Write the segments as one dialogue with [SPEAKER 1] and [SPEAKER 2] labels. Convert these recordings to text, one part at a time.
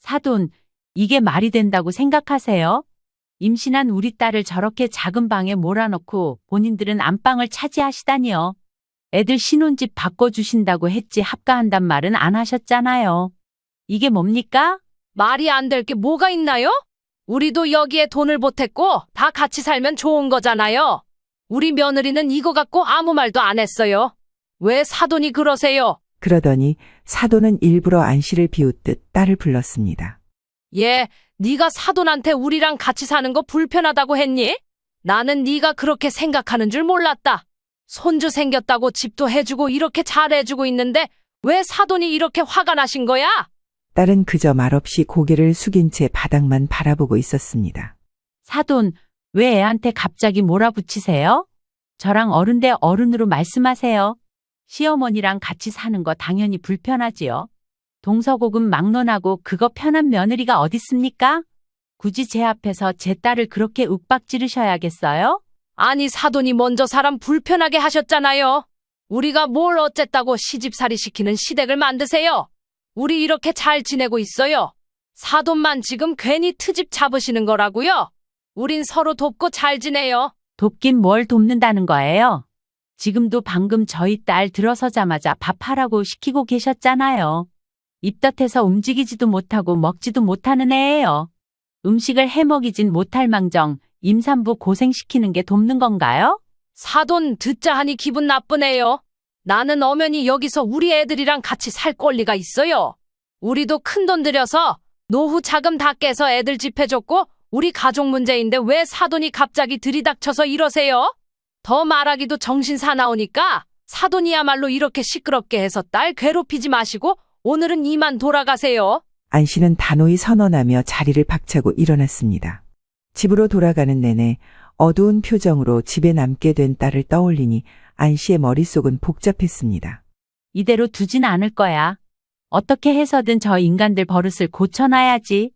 [SPEAKER 1] 사돈, 이게 말이 된다고 생각하세요? 임신한 우리 딸을 저렇게 작은 방에 몰아넣고 본인들은 안방을 차지하시다니요. 애들 신혼집 바꿔주신다고 했지 합가한단 말은 안 하셨잖아요. 이게 뭡니까?
[SPEAKER 2] 말이 안 될 게 뭐가 있나요? 우리도 여기에 돈을 보탰고 다 같이 살면 좋은 거잖아요. 우리 며느리는 이거 갖고 아무 말도 안 했어요. 왜 사돈이 그러세요?
[SPEAKER 3] 그러더니 사돈은 일부러 안씨를 비웃듯 딸을 불렀습니다.
[SPEAKER 2] 얘, 네가 사돈한테 우리랑 같이 사는 거 불편하다고 했니? 나는 네가 그렇게 생각하는 줄 몰랐다. 손주 생겼다고 집도 해주고 이렇게 잘해주고 있는데 왜 사돈이 이렇게 화가 나신 거야?
[SPEAKER 3] 딸은 그저 말없이 고개를 숙인 채 바닥만 바라보고 있었습니다.
[SPEAKER 1] 사돈, 왜 애한테 갑자기 몰아붙이세요? 저랑 어른 대 어른으로 말씀하세요. 시어머니랑 같이 사는 거 당연히 불편하지요. 동서고금 막론하고 그거 편한 며느리가 어딨습니까? 굳이 제 앞에서 제 딸을 그렇게 윽박지르셔야겠어요?
[SPEAKER 2] 아니 사돈이 먼저 사람 불편하게 하셨잖아요. 우리가 뭘 어쨌다고 시집살이 시키는 시댁을 만드세요. 우리 이렇게 잘 지내고 있어요. 사돈만 지금 괜히 트집 잡으시는 거라고요. 우린 서로 돕고 잘 지내요.
[SPEAKER 1] 돕긴 뭘 돕는다는 거예요? 지금도 방금 저희 딸 들어서자마자 밥하라고 시키고 계셨잖아요. 입덧해서 움직이지도 못하고 먹지도 못하는 애예요. 음식을 해먹이진 못할 망정 임산부 고생시키는 게 돕는 건가요?
[SPEAKER 2] 사돈 듣자 하니 기분 나쁘네요. 나는 엄연히 여기서 우리 애들이랑 같이 살 권리가 있어요. 우리도 큰돈 들여서 노후 자금 다 깨서 애들 집 해줬고 우리 가족 문제인데 왜 사돈이 갑자기 들이닥쳐서 이러세요? 더 말하기도 정신 사나우니까 사돈이야말로 이렇게 시끄럽게 해서 딸 괴롭히지 마시고 오늘은 이만 돌아가세요.
[SPEAKER 3] 안씨는 단호히 선언하며 자리를 박차고 일어났습니다. 집으로 돌아가는 내내 어두운 표정으로 집에 남게 된 딸을 떠올리니 안씨의 머릿속은 복잡했습니다.
[SPEAKER 1] 이대로 두진 않을 거야. 어떻게 해서든 저 인간들 버릇을 고쳐놔야지.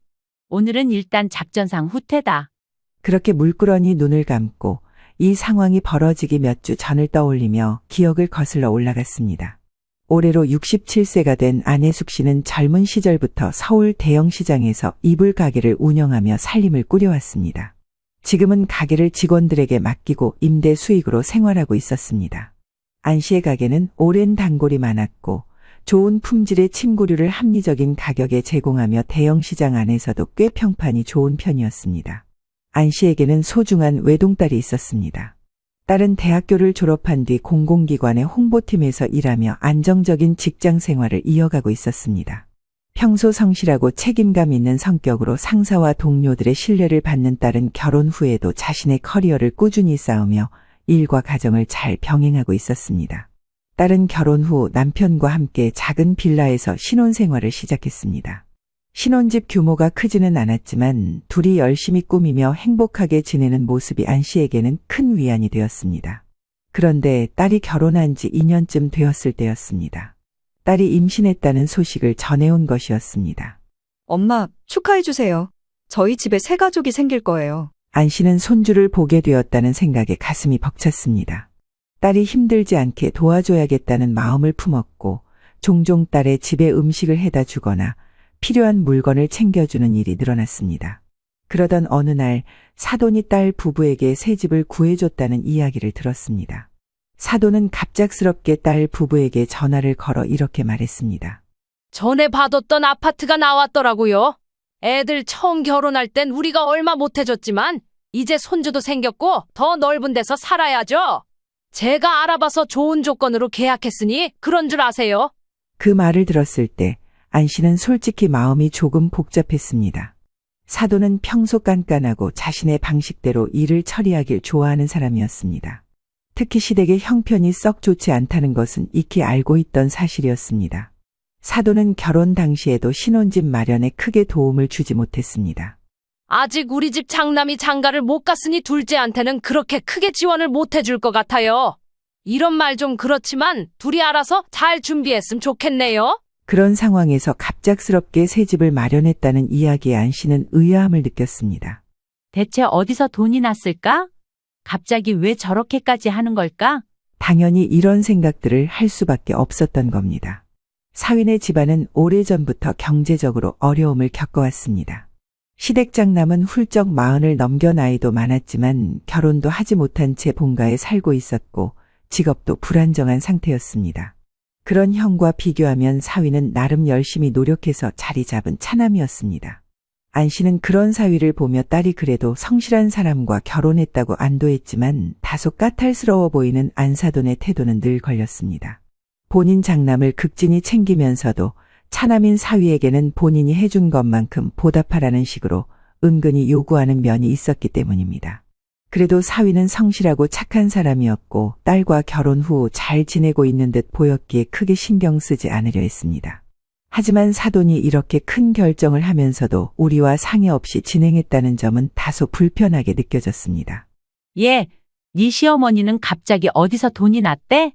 [SPEAKER 1] 오늘은 일단 작전상 후퇴다.
[SPEAKER 3] 그렇게 물끄러니 눈을 감고 이 상황이 벌어지기 몇 주 전을 떠올리며 기억을 거슬러 올라갔습니다. 올해로 67세가 된 안혜숙 씨는 젊은 시절부터 서울 대형시장에서 이불 가게를 운영하며 살림을 꾸려왔습니다. 지금은 가게를 직원들에게 맡기고 임대 수익으로 생활하고 있었습니다. 안 씨의 가게는 오랜 단골이 많았고 좋은 품질의 침구류를 합리적인 가격에 제공하며 대형시장 안에서도 꽤 평판이 좋은 편이었습니다. 안 씨에게는 소중한 외동딸이 있었습니다. 딸은 대학교를 졸업한 뒤 공공기관의 홍보팀에서 일하며 안정적인 직장 생활을 이어가고 있었습니다. 평소 성실하고 책임감 있는 성격으로 상사와 동료들의 신뢰를 받는 딸은 결혼 후에도 자신의 커리어를 꾸준히 쌓으며 일과 가정을 잘 병행하고 있었습니다. 딸은 결혼 후 남편과 함께 작은 빌라에서 신혼생활을 시작했습니다. 신혼집 규모가 크지는 않았지만 둘이 열심히 꾸미며 행복하게 지내는 모습이 안 씨에게는 큰 위안이 되었습니다. 그런데 딸이 결혼한 지 2년쯤 되었을 때였습니다. 딸이 임신했다는 소식을 전해온 것이었습니다.
[SPEAKER 4] 엄마, 축하해주세요. 저희 집에 새 가족이 생길 거예요.
[SPEAKER 3] 안 씨는 손주를 보게 되었다는 생각에 가슴이 벅찼습니다. 딸이 힘들지 않게 도와줘야겠다는 마음을 품었고 종종 딸의 집에 음식을 해다 주거나 필요한 물건을 챙겨주는 일이 늘어났습니다. 그러던 어느 날 사돈이 딸 부부에게 새 집을 구해줬다는 이야기를 들었습니다. 사돈은 갑작스럽게 딸 부부에게 전화를 걸어 이렇게 말했습니다.
[SPEAKER 2] 전에 봐뒀던 아파트가 나왔더라고요. 애들 처음 결혼할 땐 우리가 얼마 못해줬지만 이제 손주도 생겼고 더 넓은 데서 살아야죠. 제가 알아봐서 좋은 조건으로 계약했으니 그런 줄 아세요.
[SPEAKER 3] 그 말을 들었을 때 안 씨는 솔직히 마음이 조금 복잡했습니다. 사돈은 평소 깐깐하고 자신의 방식대로 일을 처리하길 좋아하는 사람이었습니다. 특히 시댁의 형편이 썩 좋지 않다는 것은 익히 알고 있던 사실이었습니다. 사돈은 결혼 당시에도 신혼집 마련에 크게 도움을 주지 못했습니다.
[SPEAKER 2] 아직 우리 집 장남이 장가를 못 갔으니 둘째한테는 그렇게 크게 지원을 못 해줄 것 같아요. 이런 말 좀 그렇지만 둘이 알아서 잘 준비했으면 좋겠네요.
[SPEAKER 3] 그런 상황에서 갑작스럽게 새 집을 마련했다는 이야기에 안 씨는 의아함을 느꼈습니다.
[SPEAKER 1] 대체 어디서 돈이 났을까? 갑자기 왜 저렇게까지 하는 걸까?
[SPEAKER 3] 당연히 이런 생각들을 할 수밖에 없었던 겁니다. 사윈의 집안은 오래전부터 경제적으로 어려움을 겪어왔습니다. 시댁장남은 훌쩍 40을 넘겨 나이도 많았지만 결혼도 하지 못한 채 본가에 살고 있었고 직업도 불안정한 상태였습니다. 그런 형과 비교하면 사위는 나름 열심히 노력해서 자리 잡은 차남이었습니다. 안 씨는 그런 사위를 보며 딸이 그래도 성실한 사람과 결혼했다고 안도했지만 다소 까탈스러워 보이는 안사돈의 태도는 늘 걸렸습니다. 본인 장남을 극진히 챙기면서도 차남인 사위에게는 본인이 해준 것만큼 보답하라는 식으로 은근히 요구하는 면이 있었기 때문입니다. 그래도 사위는 성실하고 착한 사람이었고 딸과 결혼 후 잘 지내고 있는 듯 보였기에 크게 신경 쓰지 않으려 했습니다. 하지만 사돈이 이렇게 큰 결정을 하면서도 우리와 상의 없이 진행했다는 점은 다소 불편하게 느껴졌습니다.
[SPEAKER 1] 네 시어머니는 갑자기 어디서 돈이 났대?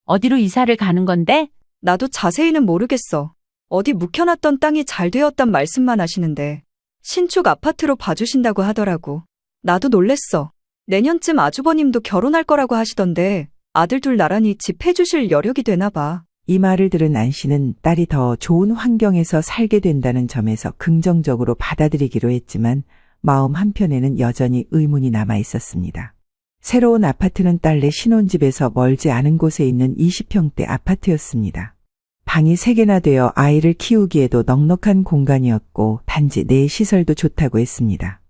[SPEAKER 1] 어디로 이사를 가는 건데?
[SPEAKER 4] 나도 자세히는 모르겠어. 어디 묵혀놨던 땅이 잘 되었단 말씀만 하시는데 신축 아파트로 봐주신다고 하더라고. 나도 놀랬어. 내년쯤 아주버님도 결혼할 거라고 하시던데 아들 둘 나란히 집 해주실 여력이 되나 봐.
[SPEAKER 3] 이 말을 들은 안 씨는 딸이 더 좋은 환경에서 살게 된다는 점에서 긍정적으로 받아들이기로 했지만 마음 한편에는 여전히 의문이 남아 있었습니다. 새로운 아파트는 딸네 신혼집에서 멀지 않은 곳에 있는 20평대 아파트였습니다. 방이 3개나 되어 아이를 키우기에도 넉넉한 공간이었고 단지 내 시설도 좋다고 했습니다.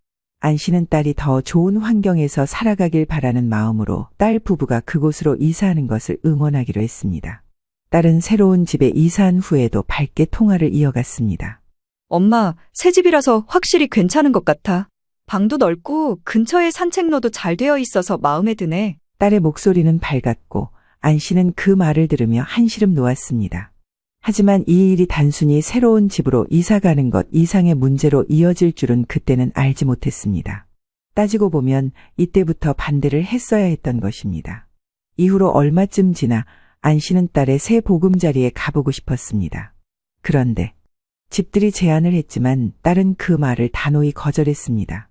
[SPEAKER 3] 안 씨는 딸이 더 좋은 환경에서 살아가길 바라는 마음으로 딸 부부가 그곳으로 이사하는 것을 응원하기로 했습니다. 딸은 새로운 집에 이사한 후에도 밝게 통화를 이어갔습니다.
[SPEAKER 4] 엄마, 새 집이라서 확실히 괜찮은 것 같아. 방도 넓고 근처에 산책로도 잘 되어 있어서 마음에 드네.
[SPEAKER 3] 딸의 목소리는 밝았고 안 씨는 그 말을 들으며 한시름 놓았습니다. 하지만 이 일이 단순히 새로운 집으로 이사 가는 것 이상의 문제로 이어질 줄은 그때는 알지 못했습니다. 따지고 보면 이때부터 반대를 했어야 했던 것입니다. 이후로 얼마쯤 지나 안 씨는 딸의 새 보금자리에 가보고 싶었습니다. 그런데 집들이 제안을 했지만 딸은 그 말을 단호히 거절했습니다.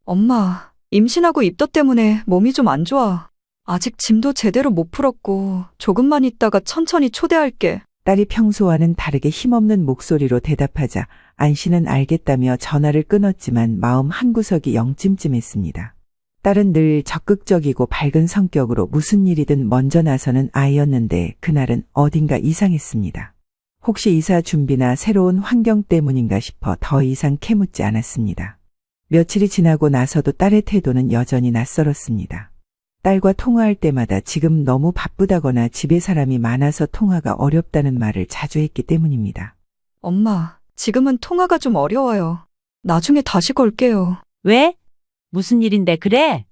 [SPEAKER 4] 엄마, 임신하고 입덧 때문에 몸이 좀 안 좋아. 아직 짐도 제대로 못 풀었고 조금만 있다가 천천히 초대할게.
[SPEAKER 3] 딸이 평소와는 다르게 힘없는 목소리로 대답하자 안 씨는 알겠다며 전화를 끊었지만 마음 한구석이 영 찜찜했습니다. 딸은 늘 적극적이고 밝은 성격으로 무슨 일이든 먼저 나서는 아이였는데 그날은 어딘가 이상했습니다. 혹시 이사 준비나 새로운 환경 때문인가 싶어 더 이상 캐묻지 않았습니다. 며칠이 지나고 나서도 딸의 태도는 여전히 낯설었습니다. 딸과 통화할 때마다 지금 너무 바쁘다거나 집에 사람이 많아서 통화가 어렵다는 말을 자주 했기 때문입니다.
[SPEAKER 4] 엄마, 지금은 통화가 좀 어려워요. 나중에 다시 걸게요.
[SPEAKER 1] 왜? 무슨 일인데 그래?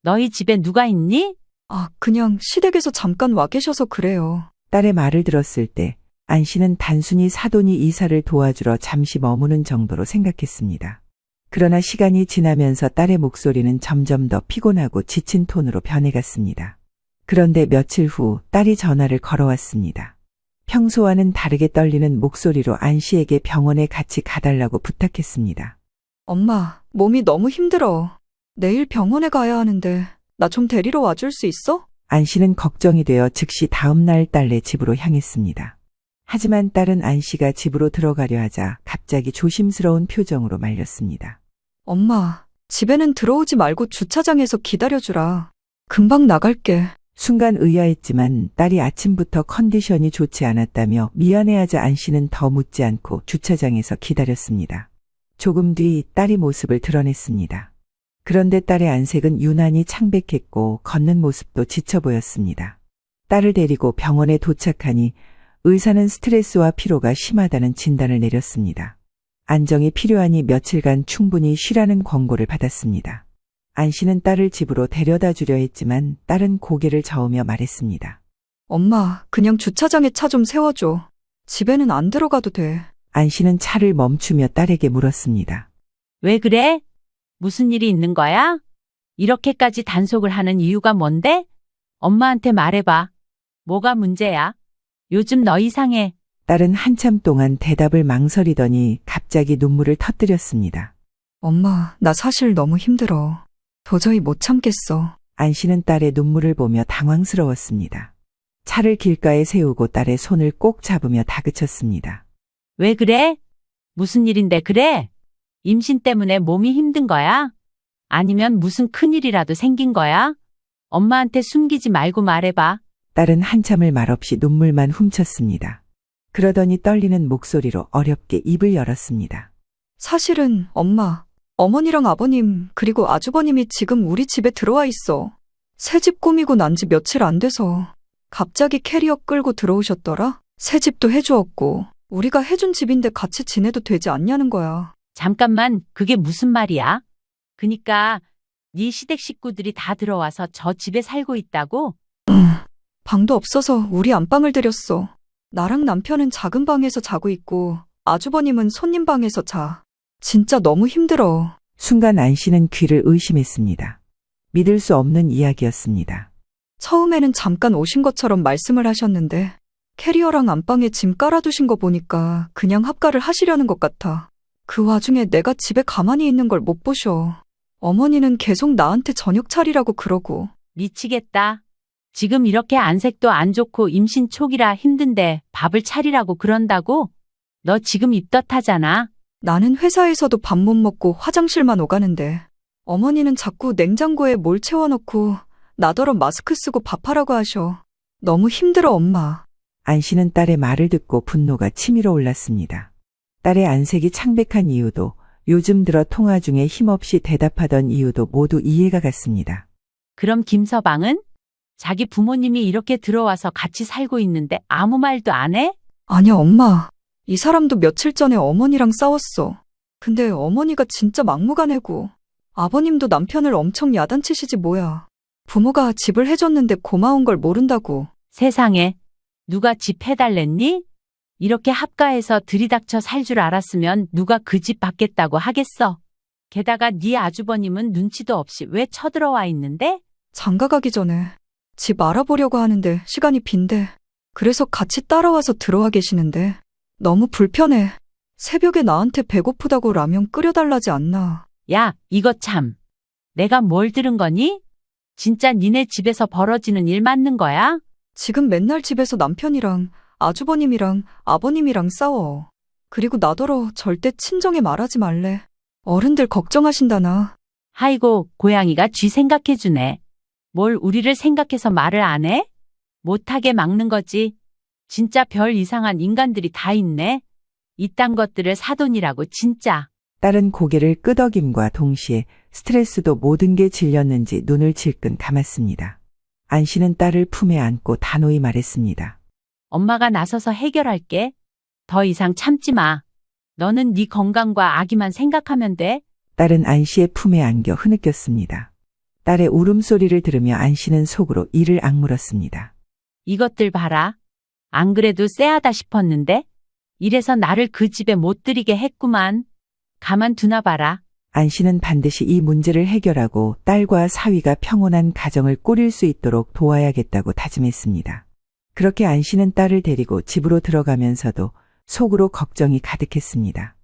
[SPEAKER 1] 너희 집에 누가 있니?
[SPEAKER 4] 아, 그냥 시댁에서 잠깐 와 계셔서 그래요.
[SPEAKER 3] 딸의 말을 들었을 때 안 씨는 단순히 사돈이 이사를 도와주러 잠시 머무는 정도로 생각했습니다. 그러나 시간이 지나면서 딸의 목소리는 점점 더 피곤하고 지친 톤으로 변해갔습니다. 그런데 며칠 후 딸이 전화를 걸어왔습니다. 평소와는 다르게 떨리는 목소리로 안 씨에게 병원에 같이 가달라고 부탁했습니다.
[SPEAKER 4] 엄마, 몸이 너무 힘들어. 내일 병원에 가야 하는데 나 좀 데리러 와줄 수 있어?
[SPEAKER 3] 안 씨는 걱정이 되어 즉시 다음날 딸네 집으로 향했습니다. 하지만 딸은 안 씨가 집으로 들어가려 하자 갑자기 조심스러운 표정으로 말렸습니다.
[SPEAKER 4] 엄마, 집에는 들어오지 말고 주차장에서 기다려주라. 금방 나갈게.
[SPEAKER 3] 순간 의아했지만 딸이 아침부터 컨디션이 좋지 않았다며 미안해하자 안 씨는 더 묻지 않고 주차장에서 기다렸습니다. 조금 뒤 딸이 모습을 드러냈습니다. 그런데 딸의 안색은 유난히 창백했고 걷는 모습도 지쳐 보였습니다. 딸을 데리고 병원에 도착하니 의사는 스트레스와 피로가 심하다는 진단을 내렸습니다. 안정이 필요하니 며칠간 충분히 쉬라는 권고를 받았습니다. 안 씨는 딸을 집으로 데려다 주려 했지만 딸은 고개를 저으며 말했습니다.
[SPEAKER 4] 엄마, 그냥 주차장에 차 좀 세워줘. 집에는 안 들어가도 돼.
[SPEAKER 3] 안 씨는 차를 멈추며 딸에게 물었습니다.
[SPEAKER 1] 왜 그래? 무슨 일이 있는 거야? 이렇게까지 단속을 하는 이유가 뭔데? 엄마한테 말해봐. 뭐가 문제야? 요즘 너 이상해.
[SPEAKER 3] 딸은 한참 동안 대답을 망설이더니 갑자기 눈물을 터뜨렸습니다.
[SPEAKER 4] 엄마, 나 사실 너무 힘들어. 도저히 못 참겠어.
[SPEAKER 3] 안 씨는 딸의 눈물을 보며 당황스러웠습니다. 차를 길가에 세우고 딸의 손을 꼭 잡으며 다그쳤습니다.
[SPEAKER 1] 왜 그래? 무슨 일인데 그래? 임신 때문에 몸이 힘든 거야? 아니면 무슨 큰일이라도 생긴 거야? 엄마한테 숨기지 말고 말해봐.
[SPEAKER 3] 딸은 한참을 말없이 눈물만 훔쳤습니다. 그러더니 떨리는 목소리로 어렵게 입을 열었습니다.
[SPEAKER 4] 사실은 엄마, 어머니랑 아버님, 그리고 아주버님이 지금 우리 집에 들어와 있어. 새 집 꾸미고 난 지 며칠 안 돼서 갑자기 캐리어 끌고 들어오셨더라? 새 집도 해주었고 우리가 해준 집인데 같이 지내도 되지 않냐는 거야.
[SPEAKER 1] 잠깐만, 그게 무슨 말이야? 그니까 네 시댁 식구들이 다 들어와서 저 집에 살고 있다고?
[SPEAKER 4] 방도 없어서 우리 안방을 들였어. 나랑 남편은 작은 방에서 자고 있고 아주버님은 손님 방에서 자. 진짜 너무 힘들어.
[SPEAKER 3] 순간 안 씨는 귀를 의심했습니다. 믿을 수 없는 이야기였습니다.
[SPEAKER 4] 처음에는 잠깐 오신 것처럼 말씀을 하셨는데 캐리어랑 안방에 짐 깔아두신 거 보니까 그냥 합가를 하시려는 것 같아. 그 와중에 내가 집에 가만히 있는 걸 못 보셔. 어머니는 계속 나한테 저녁 차리라고 그러고.
[SPEAKER 1] 미치겠다. 지금 이렇게 안색도 안 좋고 임신 초기라 힘든데 밥을 차리라고 그런다고? 너 지금 입덧하잖아.
[SPEAKER 4] 나는 회사에서도 밥 못 먹고 화장실만 오가는데 어머니는 자꾸 냉장고에 뭘 채워넣고 나더러 마스크 쓰고 밥하라고 하셔. 너무 힘들어 엄마.
[SPEAKER 3] 안 씨는 딸의 말을 듣고 분노가 치밀어 올랐습니다. 딸의 안색이 창백한 이유도 요즘 들어 통화 중에 힘없이 대답하던 이유도 모두 이해가 갔습니다.
[SPEAKER 1] 그럼 김서방은? 자기 부모님이 이렇게 들어와서 같이 살고 있는데 아무 말도 안 해?
[SPEAKER 4] 아니야 엄마. 이 사람도 며칠 전에 어머니랑 싸웠어. 근데 어머니가 진짜 막무가내고 아버님도 남편을 엄청 야단치시지 뭐야. 부모가 집을 해줬는데 고마운 걸 모른다고.
[SPEAKER 1] 세상에. 누가 집 해달랬니? 이렇게 합가해서 들이닥쳐 살 줄 알았으면 누가 그 집 받겠다고 하겠어. 게다가 네 아주버님은 눈치도 없이 왜 쳐들어와 있는데?
[SPEAKER 4] 장가 가기 전에 집 알아보려고 하는데 시간이 빈대. 그래서 같이 따라와서 들어와 계시는데 너무 불편해. 새벽에 나한테 배고프다고 라면 끓여달라지 않나.
[SPEAKER 1] 야, 이거 참. 내가 뭘 들은 거니? 진짜 니네 집에서 벌어지는 일 맞는 거야?
[SPEAKER 4] 지금 맨날 집에서 남편이랑 아주버님이랑 아버님이랑 싸워. 그리고 나더러 절대 친정에 말하지 말래. 어른들 걱정하신다나.
[SPEAKER 1] 아이고, 고양이가 쥐 생각해주네. 뭘 우리를 생각해서 말을 안 해? 못하게 막는 거지. 진짜 별 이상한 인간들이 다 있네. 이딴 것들을 사돈이라고 진짜.
[SPEAKER 3] 딸은 고개를 끄덕임과 동시에 스트레스도 모든 게 질렸는지 눈을 질끈 감았습니다. 안 씨는 딸을 품에 안고 단호히 말했습니다.
[SPEAKER 1] 엄마가 나서서 해결할게. 더 이상 참지 마. 너는 네 건강과 아기만 생각하면 돼.
[SPEAKER 3] 딸은 안 씨의 품에 안겨 흐느꼈습니다. 딸의 울음소리를 들으며 안 씨는 속으로 이를 악물었습니다.
[SPEAKER 1] 이것들 봐라. 안 그래도 쎄하다 싶었는데 이래서 나를 그 집에 못 들이게 했구만. 가만두나 봐라.
[SPEAKER 3] 안 씨는 반드시 이 문제를 해결하고 딸과 사위가 평온한 가정을 꾸릴 수 있도록 도와야겠다고 다짐했습니다. 그렇게 안 씨는 딸을 데리고 집으로 들어가면서도 속으로 걱정이 가득했습니다.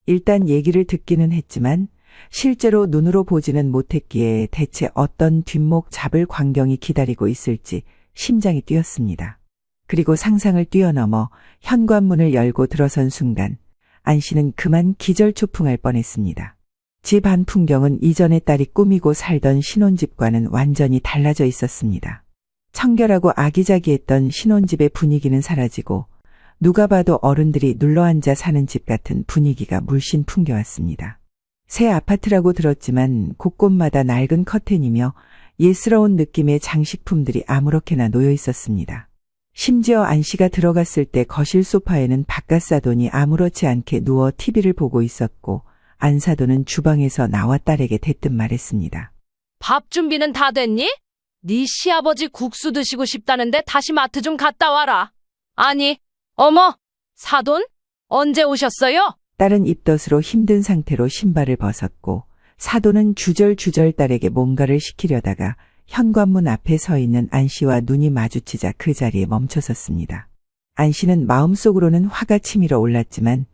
[SPEAKER 3] 일단 얘기를 듣기는 했지만 실제로 눈으로 보지는 못했기에 대체 어떤 뒷목 잡을 광경이 기다리고 있을지 심장이 뛰었습니다. 그리고 상상을 뛰어넘어 현관문을 열고 들어선 순간 안 씨는 그만 기절초풍할 뻔했습니다. 집 안 풍경은 이전에 딸이 꾸미고 살던 신혼집과는 완전히 달라져 있었습니다. 청결하고 아기자기했던 신혼집의 분위기는 사라지고 누가 봐도 어른들이 눌러앉아 사는 집 같은 분위기가 물씬 풍겨왔습니다. 새 아파트라고 들었지만 곳곳마다 낡은 커튼이며 예스러운 느낌의 장식품들이 아무렇게나 놓여 있었습니다. 심지어 안 씨가 들어갔을 때 거실 소파에는 바깥 사돈이 아무렇지 않게 누워 TV를 보고 있었고 안 사돈은 주방에서 나와 딸에게 대뜸 말했습니다.
[SPEAKER 2] 밥 준비는 다 됐니? 네 시아버지 국수 드시고 싶다는데 다시 마트 좀 갔다 와라. 아니, 어머, 사돈? 언제 오셨어요?
[SPEAKER 3] 딸은 입덧으로 힘든 상태로 신발을 벗었고 사돈은 주절주절 딸에게 뭔가를 시키려다가 현관문 앞에 서 있는 안 씨와 눈이 마주치자 그 자리에 멈춰섰습니다. 안 씨는 마음속으로는 화가 치밀어 올랐지만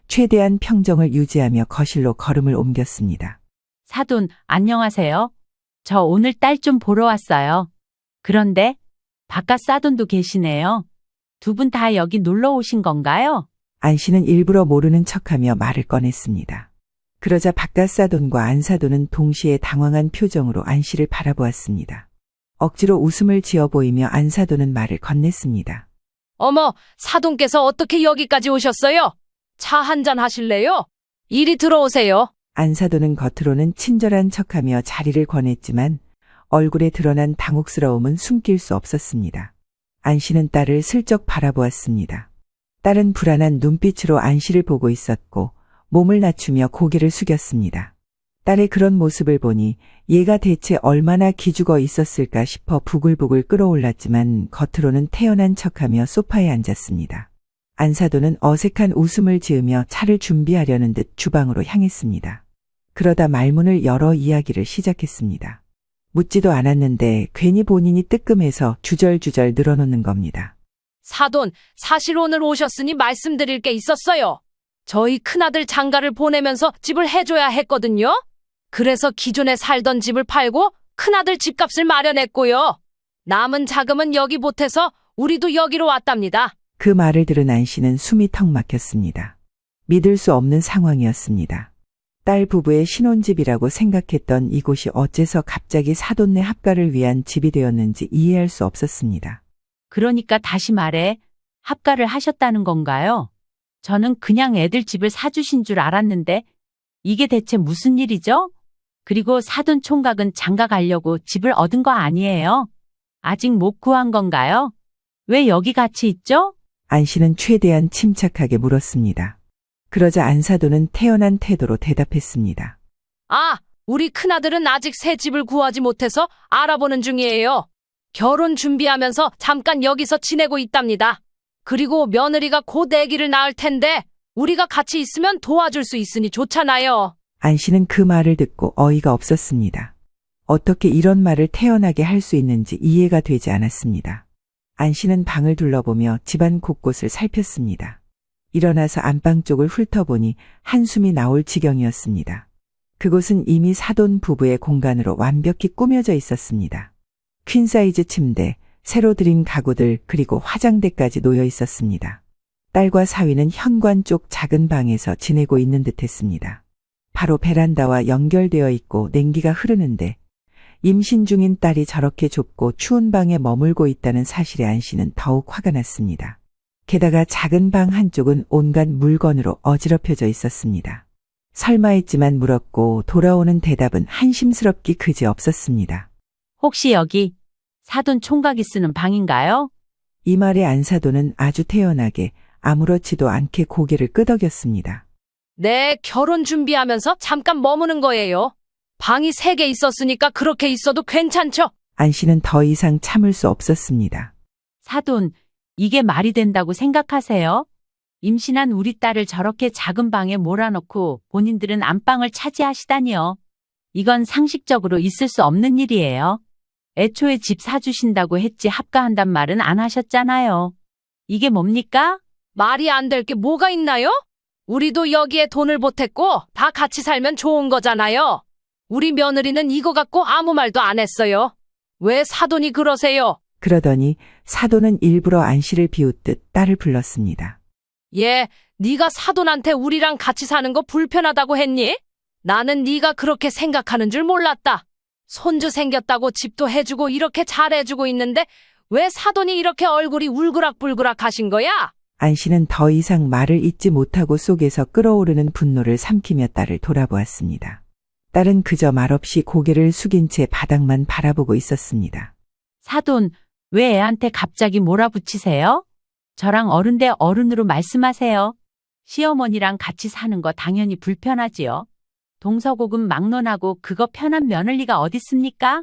[SPEAKER 3] 최대한 평정을 유지하며 거실로 걸음을 옮겼습니다.
[SPEAKER 1] 사돈, 안녕하세요. 저 오늘 딸 좀 보러 왔어요. 그런데 바깥 사돈도 계시네요. 두 분 다 여기 놀러 오신 건가요?
[SPEAKER 3] 안 씨는 일부러 모르는 척하며 말을 꺼냈습니다. 그러자 바깥 사돈과 안 사돈은 동시에 당황한 표정으로 안 씨를 바라보았습니다. 억지로 웃음을 지어 보이며 안 사돈은 말을 건넸습니다.
[SPEAKER 2] 어머, 사돈께서 어떻게 여기까지 오셨어요? 차 한잔 하실래요? 이리 들어오세요.
[SPEAKER 3] 안 사돈은 겉으로는 친절한 척하며 자리를 권했지만 얼굴에 드러난 당혹스러움은 숨길 수 없었습니다. 안 씨는 딸을 슬쩍 바라보았습니다. 딸은 불안한 눈빛으로 안 씨를 보고 있었고 몸을 낮추며 고개를 숙였습니다. 딸의 그런 모습을 보니 얘가 대체 얼마나 기죽어 있었을까 싶어 부글부글 끓어올랐지만 겉으로는 태연한 척하며 소파에 앉았습니다. 안사돈은 어색한 웃음을 지으며 차를 준비하려는 듯 주방으로 향했습니다. 그러다 말문을 열어 이야기를 시작했습니다. 묻지도 않았는데 괜히 본인이 뜨끔해서 주절주절 늘어놓는 겁니다.
[SPEAKER 2] 사돈, 사실 오늘 오셨으니 말씀드릴 게 있었어요. 저희 큰아들 장가를 보내면서 집을 해줘야 했거든요. 그래서 기존에 살던 집을 팔고 큰아들 집값을 마련했고요. 남은 자금은 여기 보태서 우리도 여기로 왔답니다.
[SPEAKER 3] 그 말을 들은 안 씨는 숨이 턱 막혔습니다. 믿을 수 없는 상황이었습니다. 딸 부부의 신혼집이라고 생각했던 이곳이 어째서 갑자기 사돈네 합가를 위한 집이 되었는지 이해할 수 없었습니다.
[SPEAKER 1] 그러니까 다시 말해 합가를 하셨다는 건가요? 저는 그냥 애들 집을 사주신 줄 알았는데 이게 대체 무슨 일이죠? 그리고 사돈 총각은 장가 가려고 집을 얻은 거 아니에요? 아직 못 구한 건가요? 왜 여기 같이 있죠?
[SPEAKER 3] 안 씨는 최대한 침착하게 물었습니다. 그러자 안사돈은 태연한 태도로 대답했습니다.
[SPEAKER 2] 아, 우리 큰아들은 아직 새 집을 구하지 못해서 알아보는 중이에요. 결혼 준비하면서 잠깐 여기서 지내고 있답니다. 그리고 며느리가 곧 아기를 낳을 텐데 우리가 같이 있으면 도와줄 수 있으니 좋잖아요.
[SPEAKER 3] 안 씨는 그 말을 듣고 어이가 없었습니다. 어떻게 이런 말을 태연하게 할 수 있는지 이해가 되지 않았습니다. 안 씨는 방을 둘러보며 집안 곳곳을 살폈습니다. 일어나서 안방 쪽을 훑어보니 한숨이 나올 지경이었습니다. 그곳은 이미 사돈 부부의 공간으로 완벽히 꾸며져 있었습니다. 퀸사이즈 침대, 새로 들인 가구들 그리고 화장대까지 놓여 있었습니다. 딸과 사위는 현관 쪽 작은 방에서 지내고 있는 듯했습니다. 바로 베란다와 연결되어 있고 냉기가 흐르는데 임신 중인 딸이 저렇게 좁고 추운 방에 머물고 있다는 사실에 안 씨는 더욱 화가 났습니다. 게다가 작은 방 한쪽은 온갖 물건으로 어지럽혀져 있었습니다. 설마 했지만 물었고 돌아오는 대답은 한심스럽기 그지 없었습니다.
[SPEAKER 1] 혹시 여기 사돈 총각이 쓰는 방인가요?
[SPEAKER 3] 이 말에 안사돈은 아주 태연하게 아무렇지도 않게 고개를 끄덕였습니다.
[SPEAKER 2] 네, 결혼 준비하면서 잠깐 머무는 거예요. 방이 3개 있었으니까 그렇게 있어도 괜찮죠?
[SPEAKER 3] 안 씨는 더 이상 참을 수 없었습니다.
[SPEAKER 1] 사돈, 이게 말이 된다고 생각하세요? 임신한 우리 딸을 저렇게 작은 방에 몰아넣고 본인들은 안방을 차지하시다니요. 이건 상식적으로 있을 수 없는 일이에요. 애초에 집 사주신다고 했지 합가한단 말은 안 하셨잖아요. 이게 뭡니까?
[SPEAKER 2] 말이 안 될 게 뭐가 있나요? 우리도 여기에 돈을 보탰고 다 같이 살면 좋은 거잖아요. 우리 며느리는 이거 갖고 아무 말도 안 했어요. 왜 사돈이 그러세요?
[SPEAKER 3] 그러더니 사돈은 일부러 안 씨를 비웃듯 딸을 불렀습니다.
[SPEAKER 2] 얘, 네가 사돈한테 우리랑 같이 사는 거 불편하다고 했니? 나는 네가 그렇게 생각하는 줄 몰랐다. 손주 생겼다고 집도 해주고 이렇게 잘해주고 있는데 왜 사돈이 이렇게 얼굴이 울그락불그락 하신 거야?
[SPEAKER 3] 안 씨는 더 이상 말을 잇지 못하고 속에서 끓어오르는 분노를 삼키며 딸을 돌아보았습니다. 딸은 그저 말없이 고개를 숙인 채 바닥만 바라보고 있었습니다.
[SPEAKER 1] 사돈, 왜 애한테 갑자기 몰아붙이세요? 저랑 어른 대 어른으로 말씀하세요. 시어머니랑 같이 사는 거 당연히 불편하지요. 동서고금 막론하고 그거 편한 며느리가 어딨습니까?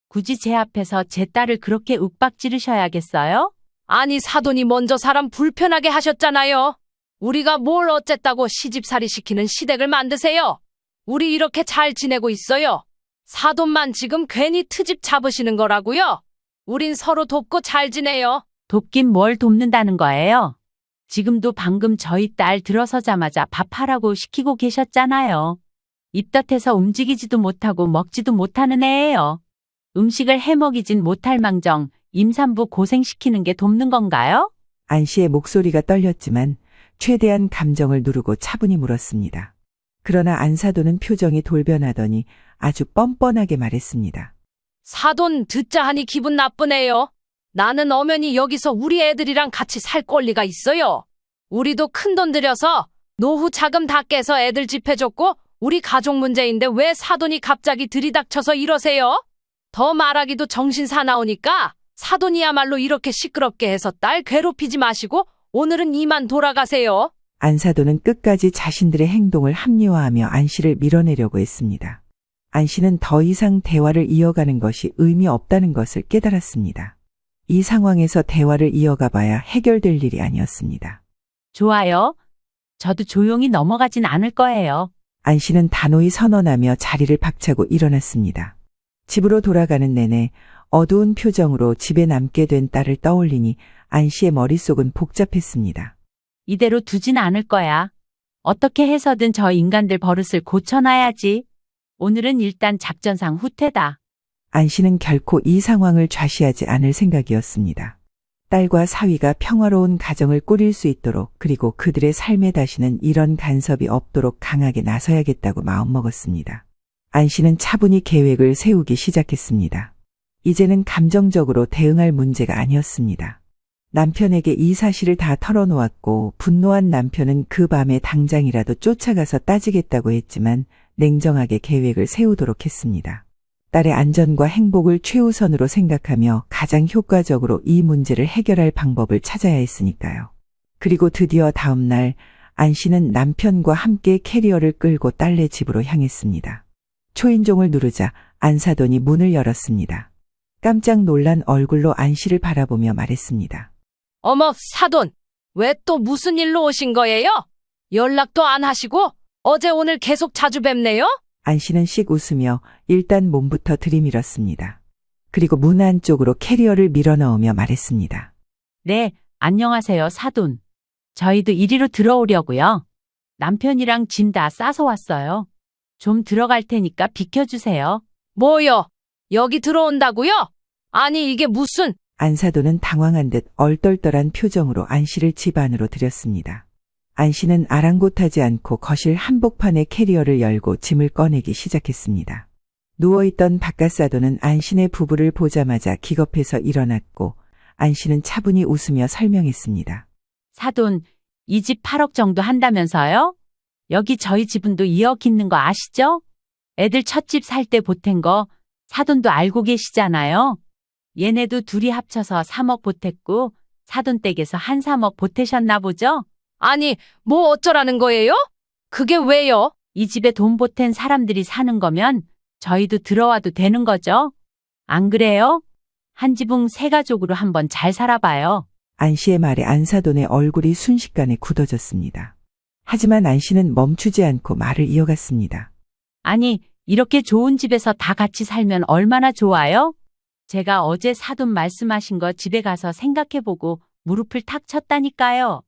[SPEAKER 1] 굳이 제 앞에서 제 딸을 그렇게 윽박 지르셔야겠어요?
[SPEAKER 2] 아니, 사돈이 먼저 사람 불편하게 하셨잖아요. 우리가 뭘 어쨌다고 시집살이 시키는 시댁을 만드세요. 우리 이렇게 잘 지내고 있어요. 사돈만 지금 괜히 트집 잡으시는 거라고요. 우린 서로 돕고 잘 지내요.
[SPEAKER 1] 돕긴 뭘 돕는다는 거예요? 지금도 방금 저희 딸 들어서자마자 밥하라고 시키고 계셨잖아요. 입덧해서 움직이지도 못하고 먹지도 못하는 애예요. 음식을 해먹이진 못할 망정 임산부 고생시키는 게 돕는 건가요?
[SPEAKER 3] 안 씨의 목소리가 떨렸지만 최대한 감정을 누르고 차분히 물었습니다. 그러나 안 사돈은 표정이 돌변하더니 아주 뻔뻔하게 말했습니다.
[SPEAKER 2] 사돈 듣자 하니 기분 나쁘네요. 나는 엄연히 여기서 우리 애들이랑 같이 살 권리가 있어요. 우리도 큰돈 들여서 노후 자금 다 깨서 애들 집해줬고 우리 가족 문제인데 왜 사돈이 갑자기 들이닥쳐서 이러세요? 더 말하기도 정신 사나우니까 사돈이야말로 이렇게 시끄럽게 해서 딸 괴롭히지 마시고 오늘은 이만 돌아가세요.
[SPEAKER 3] 안 사돈은 끝까지 자신들의 행동을 합리화하며 안 씨를 밀어내려고 했습니다. 안 씨는 더 이상 대화를 이어가는 것이 의미 없다는 것을 깨달았습니다. 이 상황에서 대화를 이어가 봐야 해결될 일이 아니었습니다.
[SPEAKER 1] 좋아요. 저도 조용히 넘어가진 않을 거예요.
[SPEAKER 3] 안 씨는 단호히 선언하며 자리를 박차고 일어났습니다. 집으로 돌아가는 내내 어두운 표정으로 집에 남게 된 딸을 떠올리니 안 씨의 머릿속은 복잡했습니다.
[SPEAKER 1] 이대로 두진 않을 거야. 어떻게 해서든 저 인간들 버릇을 고쳐놔야지. 오늘은 일단 작전상 후퇴다.
[SPEAKER 3] 안 씨는 결코 이 상황을 좌시하지 않을 생각이었습니다. 딸과 사위가 평화로운 가정을 꾸릴 수 있도록 그리고 그들의 삶에 다시는 이런 간섭이 없도록 강하게 나서야겠다고 마음먹었습니다. 안 씨는 차분히 계획을 세우기 시작했습니다. 이제는 감정적으로 대응할 문제가 아니었습니다. 남편에게 이 사실을 다 털어놓았고 분노한 남편은 그 밤에 당장이라도 쫓아가서 따지겠다고 했지만 냉정하게 계획을 세우도록 했습니다. 딸의 안전과 행복을 최우선으로 생각하며 가장 효과적으로 이 문제를 해결할 방법을 찾아야 했으니까요. 그리고 드디어 다음 날 안 씨는 남편과 함께 캐리어를 끌고 딸네 집으로 향했습니다. 초인종을 누르자 안 사돈이 문을 열었습니다. 깜짝 놀란 얼굴로 안 씨를 바라보며 말했습니다.
[SPEAKER 2] 어머, 사돈. 왜 또 무슨 일로 오신 거예요? 연락도 안 하시고 어제 오늘 계속 자주 뵙네요?
[SPEAKER 3] 안 씨는 씩 웃으며 일단 몸부터 들이밀었습니다. 그리고 문 안쪽으로 캐리어를 밀어넣으며 말했습니다.
[SPEAKER 1] 네, 안녕하세요, 사돈. 저희도 이리로 들어오려고요. 남편이랑 짐 다 싸서 왔어요. 좀 들어갈 테니까 비켜주세요.
[SPEAKER 2] 뭐요? 여기 들어온다고요? 아니, 이게 무슨...
[SPEAKER 3] 안 사돈은 당황한 듯 얼떨떨한 표정으로 안 씨를 집 안으로 들였습니다. 안 씨는 아랑곳하지 않고 거실 한복판에 캐리어를 열고 짐을 꺼내기 시작했습니다. 누워있던 바깥사돈은 안 씨네 부부를 보자마자 기겁해서 일어났고 안 씨는 차분히 웃으며 설명했습니다.
[SPEAKER 1] 사돈, 이 집 8억 정도 한다면서요? 여기 저희 지분도 2억 있는 거 아시죠? 애들 첫 집 살 때 보탠 거 사돈도 알고 계시잖아요. 얘네도 둘이 합쳐서 3억 보탰고 사돈 댁에서 한 3억 보태셨나 보죠?
[SPEAKER 2] 아니, 뭐 어쩌라는 거예요? 그게 왜요?
[SPEAKER 1] 이 집에 돈 보탠 사람들이 사는 거면 저희도 들어와도 되는 거죠? 안 그래요? 한 지붕 세 가족으로 한번 잘 살아봐요.
[SPEAKER 3] 안 씨의 말에 안 사돈의 얼굴이 순식간에 굳어졌습니다. 하지만 안 씨는 멈추지 않고 말을 이어갔습니다.
[SPEAKER 1] 아니, 이렇게 좋은 집에서 다 같이 살면 얼마나 좋아요? 제가 어제 사돈 말씀하신 거 집에 가서 생각해보고 무릎을 탁 쳤다니까요.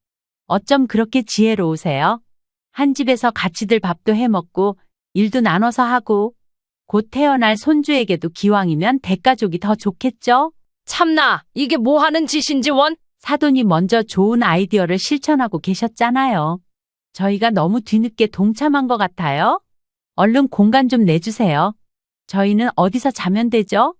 [SPEAKER 1] 어쩜 그렇게 지혜로우세요? 한 집에서 같이들 밥도 해먹고 일도 나눠서 하고 곧 태어날 손주에게도 기왕이면 대가족이 더 좋겠죠?
[SPEAKER 2] 참나, 이게 뭐 하는 짓인지 원?
[SPEAKER 1] 사돈이 먼저 좋은 아이디어를 실천하고 계셨잖아요. 저희가 너무 뒤늦게 동참한 것 같아요. 얼른 공간 좀 내주세요. 저희는 어디서 자면 되죠?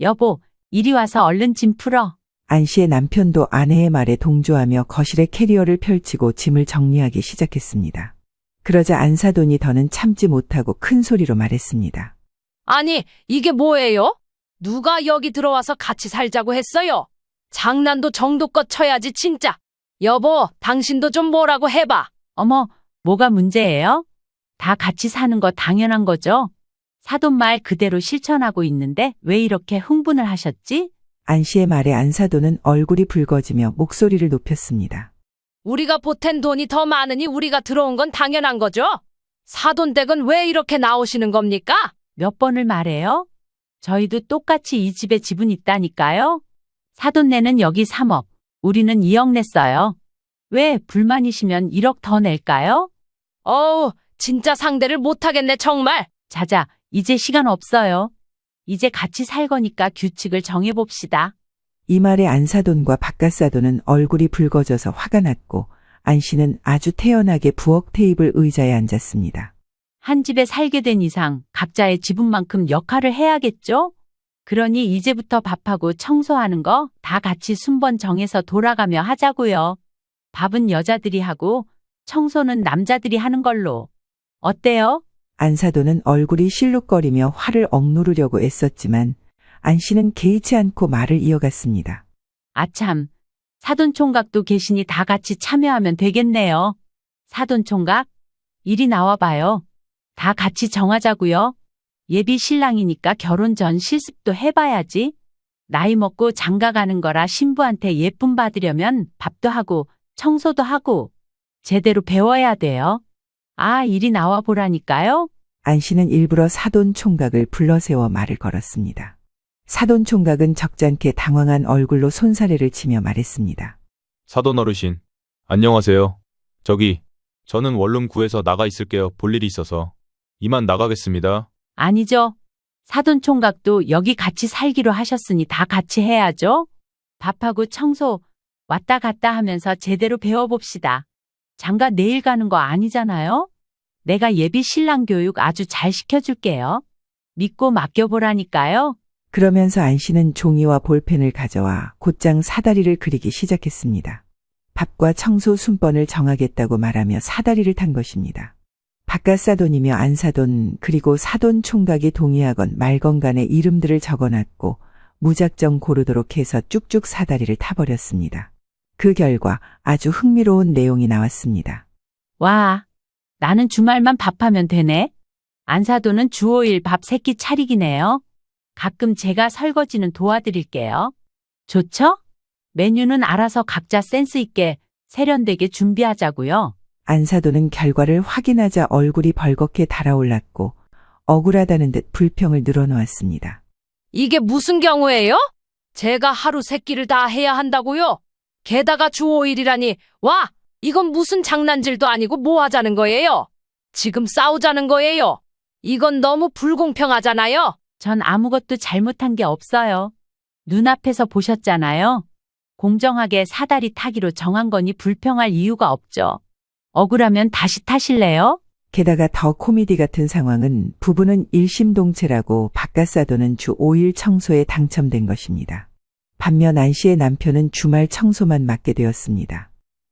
[SPEAKER 1] 여보, 이리 와서 얼른 짐 풀어.
[SPEAKER 3] 안 씨의 남편도 아내의 말에 동조하며 거실에 캐리어를 펼치고 짐을 정리하기 시작했습니다. 그러자 안 사돈이 더는 참지 못하고 큰 소리로 말했습니다.
[SPEAKER 2] 아니, 이게 뭐예요? 누가 여기 들어와서 같이 살자고 했어요? 장난도 정도껏 쳐야지 진짜. 여보, 당신도 좀 뭐라고 해봐.
[SPEAKER 1] 어머, 뭐가 문제예요? 다 같이 사는 거 당연한 거죠? 사돈 말 그대로 실천하고 있는데 왜 이렇게 흥분을 하셨지?
[SPEAKER 3] 안 씨의 말에 안 사돈은 얼굴이 붉어지며 목소리를 높였습니다.
[SPEAKER 2] 우리가 보탠 돈이 더 많으니 우리가 들어온 건 당연한 거죠? 사돈 댁은 왜 이렇게 나오시는 겁니까?
[SPEAKER 1] 몇 번을 말해요? 저희도 똑같이 이 집에 지분 있다니까요? 사돈네는 여기 3억, 우리는 2억 냈어요. 왜 불만이시면 1억 더 낼까요?
[SPEAKER 2] 어우, 진짜 상대를 못하겠네 정말.
[SPEAKER 1] 자자, 이제 시간 없어요. 이제 같이 살 거니까 규칙을 정해봅시다.
[SPEAKER 3] 이 말에 안사돈과 박가사돈은 얼굴이 붉어져서 화가 났고 안 씨는 아주 태연하게 부엌 테이블 의자에 앉았습니다.
[SPEAKER 1] 한 집에 살게 된 이상 각자의 지분만큼 역할을 해야겠죠? 그러니 이제부터 밥하고 청소하는 거 다 같이 순번 정해서 돌아가며 하자고요. 밥은 여자들이 하고 청소는 남자들이 하는 걸로. 어때요?
[SPEAKER 3] 안사돈은 얼굴이 실룩거리며 화를 억누르려고 애썼지만 안 씨는 개의치 않고 말을 이어갔습니다.
[SPEAKER 1] 아참, 사돈총각도 계시니 다 같이 참여하면 되겠네요. 사돈총각, 이리 나와봐요. 다 같이 정하자고요. 예비 신랑이니까 결혼 전 실습도 해봐야지. 나이 먹고 장가 가는 거라 신부한테 예쁨 받으려면 밥도 하고 청소도 하고 제대로 배워야 돼요. 아, 이리 나와 보라니까요.
[SPEAKER 3] 안 씨는 일부러 사돈 총각을 불러세워 말을 걸었습니다. 사돈 총각은 적잖게 당황한 얼굴로 손사래를 치며 말했습니다.
[SPEAKER 5] 사돈 어르신, 안녕하세요. 저는 원룸구에서 나가 있을게요. 볼 일이 있어서. 이만 나가겠습니다.
[SPEAKER 1] 아니죠. 사돈총각도 여기 같이 살기로 하셨으니 다 같이 해야죠. 밥하고 청소 왔다 갔다 하면서 제대로 배워봅시다. 장가 내일 가는 거 아니잖아요? 내가 예비 신랑 교육 아주 잘 시켜줄게요. 믿고 맡겨보라니까요.
[SPEAKER 3] 그러면서 안 씨는 종이와 볼펜을 가져와 곧장 사다리를 그리기 시작했습니다. 밥과 청소 순번을 정하겠다고 말하며 사다리를 탄 것입니다. 박가사돈이며 안사돈 그리고 사돈 총각이 동의하건 말건 간의 이름들을 적어놨고 무작정 고르도록 해서 쭉쭉 사다리를 타버렸습니다. 그 결과 아주 흥미로운 내용이 나왔습니다.
[SPEAKER 1] 와, 나는 주말만 밥하면 되네. 안사돈은 주 5일 밥 3끼 차리기네요. 가끔 제가 설거지는 도와드릴게요. 좋죠? 메뉴는 알아서 각자 센스 있게 세련되게 준비하자고요.
[SPEAKER 3] 안사돈은 결과를 확인하자 얼굴이 벌겋게 달아올랐고 억울하다는 듯 불평을 늘어놓았습니다.
[SPEAKER 2] 이게 무슨 경우예요? 제가 하루 3끼를 다 해야 한다고요? 게다가 주 5일이라니, 와! 이건 무슨 장난질도 아니고 뭐 하자는 거예요? 지금 싸우자는 거예요? 이건 너무 불공평하잖아요?
[SPEAKER 1] 전 아무것도 잘못한 게 없어요. 눈앞에서 보셨잖아요. 공정하게 사다리 타기로 정한 거니 불평할 이유가 없죠. 억울하면 다시 타실래요?
[SPEAKER 3] 게다가 더 코미디 같은 상황은 부부는 일심동체라고 박가사돈은 주 5일 청소에 당첨된 것입니다. 반면 안 씨의 남편은 주말 청소만 맡게 되었습니다.